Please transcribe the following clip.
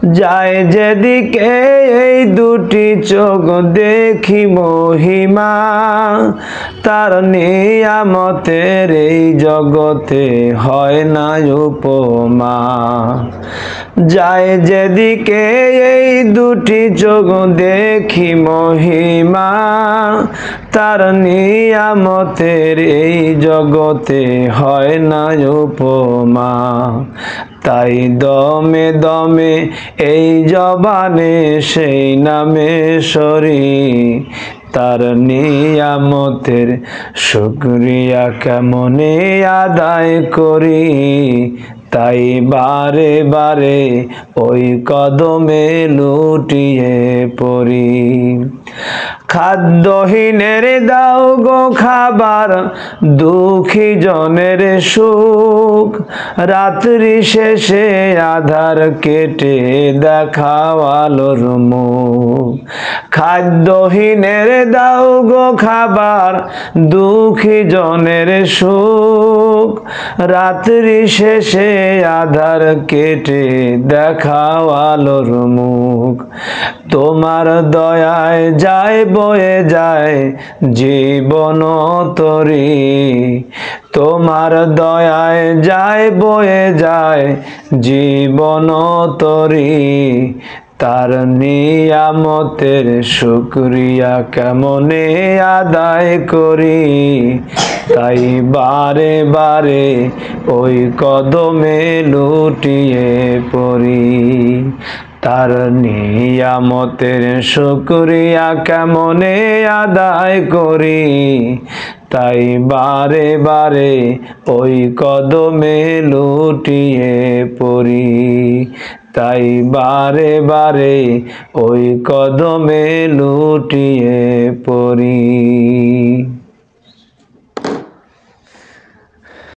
যায় যেদিকে এই দুটি চোখ দেখি মহিমা, তার নিয়ামতের এই জগতে হয় না উপমা। যায় যেদিকে এই দুটি চোখ দেখি মহিমা, তার নিয়ামতের এই জগতে হয় না উপমা। তাই দমে দমে এই জবানে সেই নামে সরি, তার নিয়ামতের শুকরিয়া কেমনে আদায় করি। তাই বারে বারে ওই কদমে লুটিয়ে পড়ি। খাদ্যহীনের দাও গো খাবার, দুঃখী জনের সুখ, রাত্রি শেষে আধার কেটে দেখাও আলোর মুখ। খাদ্যহীনের দাও গো খাবার, দুঃখী জনের সুখ, রাত্রি শেষে আধার কেটে দেখাও আলোর মুখ। তোমার দয়ায় যায় বয়ে যায় জীবন তরি, তোমার দয়ায় যায় বয়ে যায় জীবন তরি। তার নিয়ামতের শুকরিয়া কেমনে আদায় করি। তাই বারে বারে ওই কদমে লুটিয়ে পড়ি। তার নিয়ামতের শুকরিয়া কেমনে আদায় করি। তাই বারে বারে ওই কদমে লুটিয়ে পড়ি। তাই বারে বারে ওই কদমে লুটিয়ে পড়ি।